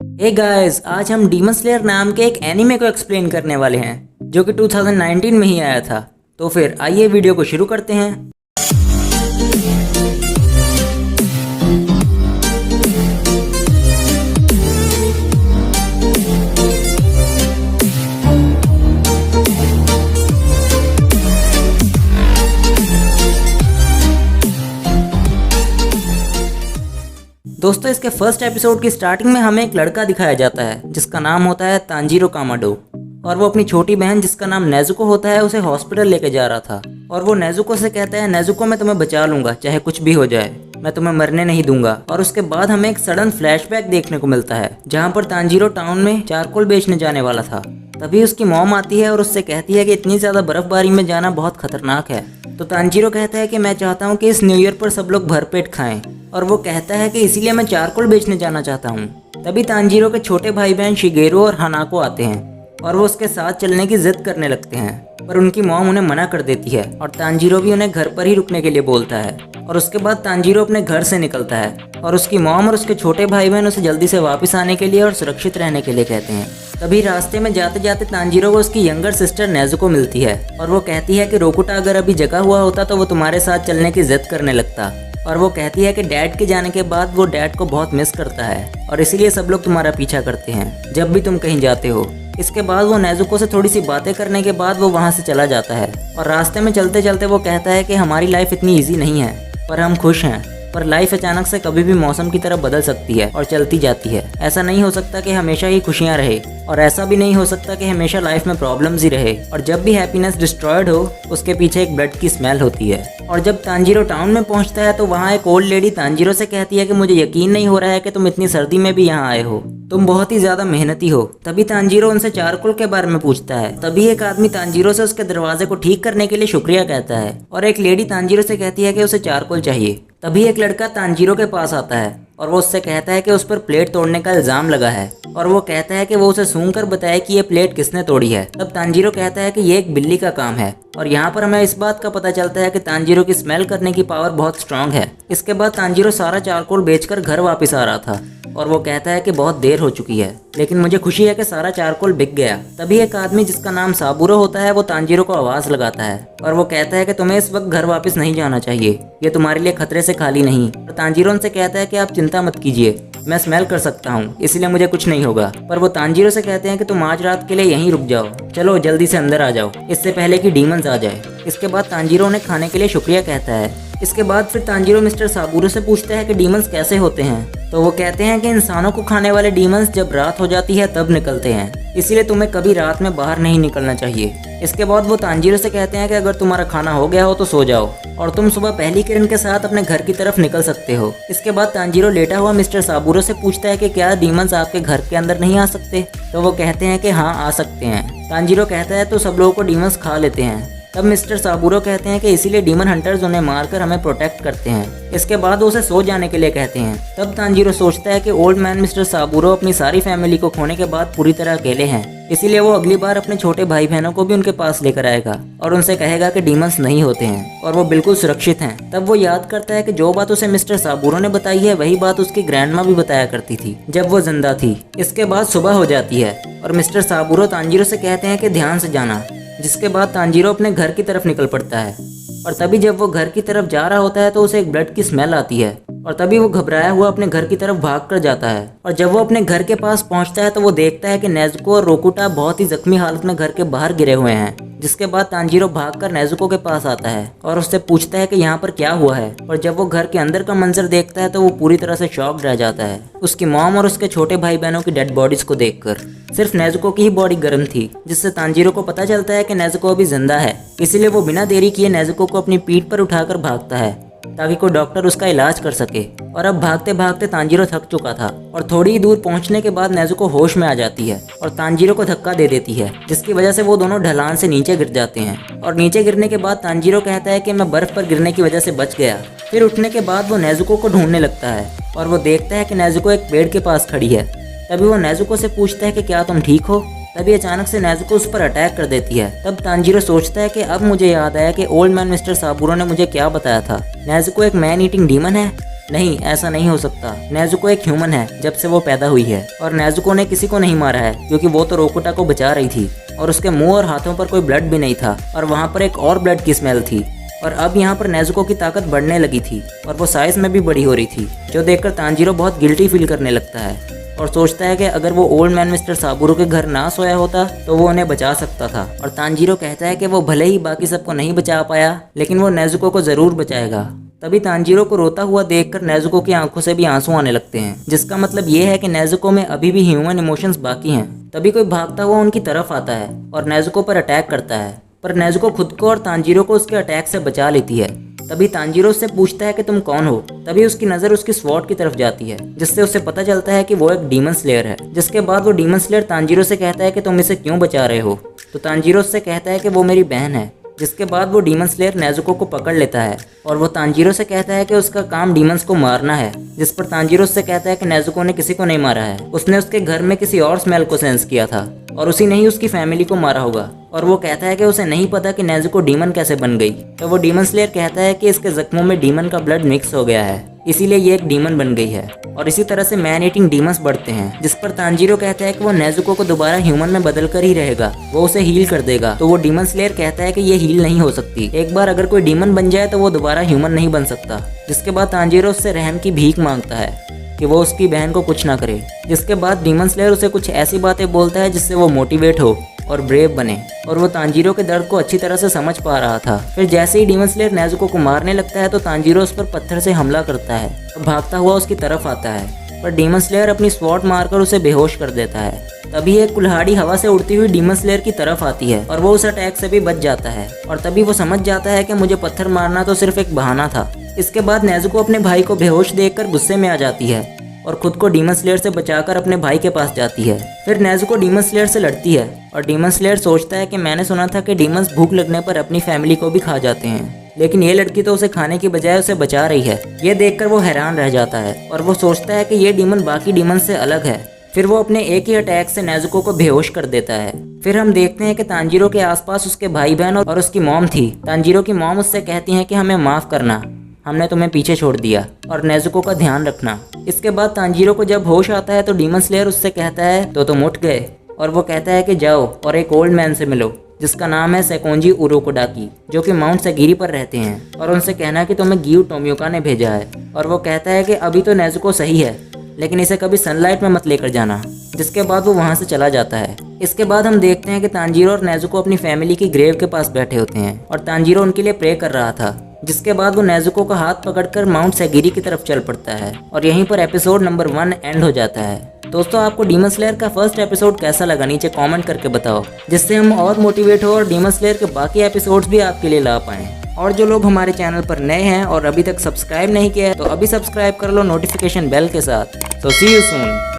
Hey guys, आज हम demon slayer नाम के एक एनीमे को एक्सप्लेन करने वाले हैं जो कि 2019 में ही आया था। तो फिर आइए वीडियो को शुरू करते हैं। दोस्तों, इसके फर्स्ट एपिसोड की स्टार्टिंग में हमें एक लड़का दिखाया जाता है जिसका नाम होता है तांजीरो कामाडो, और वो अपनी छोटी बहन जिसका नाम नेजुको होता है उसे हॉस्पिटल लेके जा रहा था। और वो नेजुको से कहता है, नेजुको मैं तुम्हें बचा लूंगा चाहे कुछ भी हो जाए, मैं तुम्हें मरने नहीं दूंगा। और उसके बाद हमें एक सडन फ्लैशबैक देखने को मिलता है जहाँ पर तांजीरो टाउन में चारकोल बेचने जाने वाला था। तभी उसकी मॉम आती है और उससे कहती है कि इतनी ज्यादा बर्फबारी में जाना बहुत खतरनाक है। तो तांजीरो कहता है कि मैं चाहता हूँ कि इस न्यू ईयर पर सब लोग भरपेट खाएं, और वो कहता है कि इसीलिए मैं चारकोल बेचने जाना चाहता हूँ। तभी तांजीरो के छोटे भाई बहन शिगेरो और हनाको आते हैं और वो उसके साथ चलने की जिद करने लगते हैं, पर उनकी मॉम उन्हें मना कर देती है और तांजीरो भी उन्हें घर पर ही रुकने के लिए बोलता है। और उसके बाद तांजीरो अपने घर से निकलता है और उसकी मॉम और उसके छोटे भाई बहन उसे जल्दी से वापस आने के लिए और सुरक्षित रहने के लिए कहते हैं। तभी रास्ते में जाते जाते तांजीरो को उसकी यंगर सिस्टर नेजुको मिलती है और वो कहती है कि रोकुटा अगर अभी जगा हुआ होता तो वो तुम्हारे साथ चलने की जिद करने लगता। और वो कहती है कि डैड के जाने के बाद वो डैड को बहुत मिस करता है और इसीलिए सब लोग तुम्हारा पीछा करते हैं जब भी तुम कहीं जाते हो। इसके बाद वो नेजुको से थोड़ी सी बातें करने के बाद वो वहाँ से चला जाता है। और रास्ते में चलते चलते वो कहता है कि हमारी लाइफ इतनी ईजी नहीं है पर हम खुश हैं, पर लाइफ अचानक से कभी भी मौसम की तरह बदल सकती है और चलती जाती है। ऐसा नहीं हो सकता कि हमेशा ही खुशियाँ रहे, और ऐसा भी नहीं हो सकता कि हमेशा लाइफ में प्रॉब्लम्स ही रहे। और जब भी हैप्पीनेस डिस्ट्रॉयड हो उसके पीछे एक ब्लड की स्मेल होती है। और जब तांजीरो टाउन में पहुंचता है तो वहाँ एक ओल्ड लेडी तांजीरो से कहती है कि मुझे यकीन नहीं हो रहा है कि तुम इतनी सर्दी में भी यहाँ आए हो, तुम बहुत ही ज्यादा मेहनती हो। तभी तांजीरो उनसे चारकोल के बारे में पूछता है। तभी एक आदमी तांजीरो से उसके दरवाजे को ठीक करने के लिए शुक्रिया कहता है और एक लेडी तांजीरो से कहती है कि उसे चारकोल चाहिए। तभी एक लड़का तांजीरो के पास आता है और वो उससे कहता है कि उस पर प्लेट तोड़ने का इल्जाम लगा है, और वो कहता है कि वो उसे सूंघकर बताए कि ये प्लेट किसने तोड़ी है। तब तांजीरो कहता है कि ये एक बिल्ली का काम है, और यहाँ पर हमें इस बात का पता चलता है कि तांजीरो की स्मेल करने की पावर बहुत स्ट्रांग है। इसके बाद तांजीरो सारा चारकोल बेचकर घर वापस आ रहा था और वो कहता है कि बहुत देर हो चुकी है, लेकिन मुझे खुशी है कि सारा चारकोल बिक गया। तभी एक आदमी जिसका नाम साबुरो होता है वो तांजीरो को आवाज लगाता है और वो कहता है कि तुम्हें इस वक्त घर वापस नहीं जाना चाहिए, ये तुम्हारे लिए खतरे से खाली नहीं। और तांजीरो उनसे कहता है कि आप चिंता मत कीजिए, मैं स्मेल कर सकता हूँ, इसलिए मुझे कुछ नहीं होगा। पर वो तांजीरो से कहते हैं कि तुम आज रात के लिए यहीं रुक जाओ, चलो जल्दी से अंदर आ जाओ इससे पहले कि डीमंस आ जाए। इसके बाद तांजीरो उन्हें खाने के लिए शुक्रिया कहता है। इसके बाद फिर तांजीरो मिस्टर साबुरो से पूछता है कि डीमंस कैसे होते हैं। तो वो कहते हैं कि इंसानों को खाने वाले डीमंस जब रात हो जाती है तब निकलते हैं, इसीलिए तुम्हें कभी रात में बाहर नहीं निकलना चाहिए। इसके बाद वो तांजीरो से कहते हैं कि अगर तुम्हारा खाना हो गया हो तो सो जाओ और तुम सुबह पहली किरण के साथ अपने घर की तरफ निकल सकते हो। इसके बाद तांजीरो लेटा हुआ मिस्टर साबुरो से पूछता है कि क्या डीमंस आपके घर के अंदर नहीं आ सकते। तो वो कहते हैं कि हाँ आ सकते हैं। तांजीरो कहता है तो सब लोगों को डीमंस खा लेते हैं। तब मिस्टर साबुरो कहते हैं कि इसीलिए डीमन हंटर्स उन्हें मारकर हमें प्रोटेक्ट करते हैं। इसके बाद वो उसे सो जाने के लिए कहते हैं। तब तांजीरो सोचता है कि ओल्ड मैन मिस्टर साबुरो अपनी सारी फैमिली को खोने के बाद पूरी तरह अकेले हैं, इसीलिए वो अगली बार अपने छोटे भाई बहनों को भी उनके पास लेकर आएगा और उनसे कहेगा कि डीमंस नहीं होते हैं और वो बिल्कुल सुरक्षित हैं। तब वो याद करता है कि जो बात उसे मिस्टर साबुरो ने बताई है वही बात उसकी ग्रैंडमा भी बताया करती थी जब वो जिंदा थी। इसके बाद सुबह हो जाती है और मिस्टर साबुरो तांजीरो से कहते हैं कि ध्यान से जाना, जिसके बाद तांजीरो अपने घर की तरफ निकल पड़ता है। और तभी जब वो घर की तरफ जा रहा होता है तो उसे एक ब्लड की स्मेल आती है और तभी वो घबराया हुआ अपने घर की तरफ भाग कर जाता है। और जब वो अपने घर के पास पहुंचता है तो वो देखता है कि नेजुको और रोकुटा बहुत ही जख्मी हालत में घर के बाहर गिरे हुए हैं। जिसके बाद तांजीरो भागकर नेजुको के पास आता है और उससे पूछता है कि यहाँ पर क्या हुआ है। और जब वो घर के अंदर का मंजर देखता है तो वो पूरी तरह से शॉक्ड रह जाता है उसकी मॉम और उसके छोटे भाई बहनों की डेड बॉडीज को देखकर। सिर्फ नेजुको की ही बॉडी गर्म थी, जिससे तांजीरो को पता चलता है कि नेजुको अभी जिंदा है। इसीलिए वो बिना देरी किए नेजुको को अपनी पीठ पर उठाकर भागता है ताकि कोई डॉक्टर उसका इलाज कर सके। और अब भागते भागते तांजीरो थक चुका था और थोड़ी ही दूर पहुंचने के बाद नेजुको होश में आ जाती है और तांजीरो को धक्का दे देती है, जिसकी वजह से वो दोनों ढलान से नीचे गिर जाते हैं। और नीचे गिरने के बाद तांजीरो कहता है कि मैं बर्फ पर गिरने की वजह से बच गया। फिर उठने के बाद वो नेजुको को ढूंढने लगता है और वो देखता है कि नेजुको एक पेड़ के पास खड़ी है। तभी वो नेजुको से पूछता है कि क्या तुम ठीक हो। तभी अचानक से नेजुको उस पर अटैक कर देती है। तब तांजीरो सोचता है कि अब मुझे याद आया कि ओल्ड मैन मिस्टर साबुरो ने मुझे क्या बताया था, नेजुको एक मैन ईटिंग डीमन है। नहीं, ऐसा नहीं हो सकता। नेजुको एक ह्यूमन है जब से वो पैदा हुई है, और नेजुको ने किसी को नहीं मारा है क्योंकि वो तो रोकोटा को बचा रही थी और उसके मुंह और हाथों पर कोई ब्लड भी नहीं था और वहाँ पर एक और ब्लड की स्मेल थी। और अब यहाँ पर नेजुको की ताकत बढ़ने लगी थी और वो साइज में भी बड़ी हो रही थी, जो देखकर तांजीरो बहुत गिल्टी फील करने लगता है और सोचता है कि अगर वो ओल्ड मैन मिस्टर साबुरो के घर ना सोया होता तो वो उन्हें बचा सकता था। और तांजीरो कहता है कि वो भले ही बाकी सबको नहीं बचा पाया, लेकिन वो नेजुको को ज़रूर बचाएगा। तभी तांजीरो को रोता हुआ देखकर नेजुको की आंखों से भी आंसू आने लगते हैं, जिसका मतलब ये है कि नेजुको में अभी भी ह्यूमन इमोशंस बाकी हैं। तभी कोई भागता हुआ उनकी तरफ आता है और नेजुको पर अटैक करता है, पर नेजुको खुद को और तांजीरो को उसके अटैक से बचा लेती है। तभी तांजीरो उससे पूछता है कि तुम कौन हो। तभी उसकी नज़र उसकी स्वॉर्ड की तरफ जाती है, जिससे उसे पता चलता है कि वो एक डीमन स्लेयर है। जिसके बाद वो डीमन स्लेयर तांजीरो से कहता है कि तुम इसे क्यों बचा रहे हो। तो तांजीरो उससे कहता है कि वो मेरी बहन है। जिसके बाद वो डीमन स्लेयर नेजुको को पकड़ लेता है और वो तांजीरो से कहता है कि उसका काम डीमंस को मारना है। जिस पर तांजीरो उससे कहता है कि नेजुको ने किसी को नहीं मारा है, उसने उसके घर में किसी और स्मेल को सेंस किया था और उसी ने ही उसकी फैमिली को मारा होगा। और वो कहता है कि उसे नहीं पता कि नेजुको डीमन कैसे बन गई। तो वो डीमन स्लेयर कहता है कि इसके जख्मों में डीमन का ब्लड मिक्स हो गया है, इसीलिए ये एक डीमन बन गई है। और इसी तरह से मैन ईटिंग डीमंस बढ़ते हैं। जिस पर तांजीरो कहता है कि वो नेजुको को दोबारा ह्यूमन में बदल कर ही रहेगा, वो उसे हील कर देगा। तो वो डीमन स्लेयर कहता है कि ये हील नहीं हो सकती, एक बार अगर कोई डीमन बन जाए तो वो दोबारा ह्यूमन नहीं बन सकता। जिसके बाद तांजीरो उससे रहम की भीख मांगता है कि वो उसकी बहन को कुछ ना करे। जिसके बाद डीमन स्लेयर उसे कुछ ऐसी बातें बोलता है जिससे वो मोटिवेट हो और ब्रेव बने। और वो तांजीरो के दर्द को अच्छी तरह से समझ पा रहा था। फिर जैसे ही डीमन स्लेयर नेजुको को मारने लगता है तो तांजीरो उस पर पत्थर से हमला करता है और भागता हुआ उसकी तरफ आता है, पर डीमन स्लेयर अपनी स्वॉर्ड मारकर उसे बेहोश कर देता है। तभी एक कुल्हाड़ी हवा से उड़ती हुई डीमन स्लेयर की तरफ आती है और वो उस अटैक से भी बच जाता है। और तभी वो समझ जाता है कि मुझे पत्थर मारना तो सिर्फ एक बहाना था। इसके बाद नेजुको अपने भाई को बेहोश देखकर गुस्से में आ जाती है और खुद को डीमन स्लेयर से बचाकर अपने भाई के पास जाती है। फिर नेजुको डीमन स्लेयर से लड़ती है और डीमन स्लेयर सोचता है कि मैंने सुना था कि डीमंस भूख लगने पर अपनी फैमिली को भी खा जाते हैं, लेकिन ये लड़की तो उसे खाने की बजाय उसे बचा रही है। ये देखकर वो हैरान रह जाता है और वो सोचता है कि ये डीमन बाकी डीमन से अलग है। फिर वो अपने एक ही अटैक से नेजुको को बेहोश कर देता है। फिर हम देखते हैं कि तांजीरो के आसपास उसके भाई बहन और उसकी मॉम थी। तांजीरो की मॉम उससे कहती हैं कि हमें माफ़ करना, हमने तुम्हें पीछे छोड़ दिया और नेजुको का ध्यान रखना। इसके बाद तांजीरो को जब होश आता है तो डीमन स्लेयर उससे कहता है तो तुम उठ गए, और वो कहता है कि जाओ और एक ओल्ड मैन से मिलो जिसका नाम है सेकोंजी उरोकोडाकी, जो कि माउंट सेगिरी पर रहते हैं, और उनसे कहना कि तुम्हें गियो टोमियोका ने भेजा है। और वो कहता है कि अभी तो नेजुको सही है, लेकिन इसे कभी सनलाइट में मत लेकर जाना। जिसके बाद वो वहाँ से चला जाता है। इसके बाद हम देखते हैं कि तांजीरो और नेजुको अपनी फैमिली की ग्रेव के पास बैठे होते हैं और तांजीरो उनके लिए प्रे कर रहा था। जिसके बाद वो नेजुको का हाथ पकड़कर माउंट सेगिरी की तरफ चल पड़ता है और यहीं पर एपिसोड नंबर 1 एंड हो जाता है। दोस्तों, आपको डीमन स्लेयर का फर्स्ट एपिसोड कैसा लगा नीचे कमेंट करके बताओ, जिससे हम और मोटिवेट हो और डीमन स्लेयर के बाकी एपिसोड्स भी आपके लिए ला पाएं। और जो लोग हमारे चैनल पर नए हैं और अभी तक सब्सक्राइब नहीं किया है तो अभी सब्सक्राइब कर लो नोटिफिकेशन बेल के साथ। तो सी यू सून।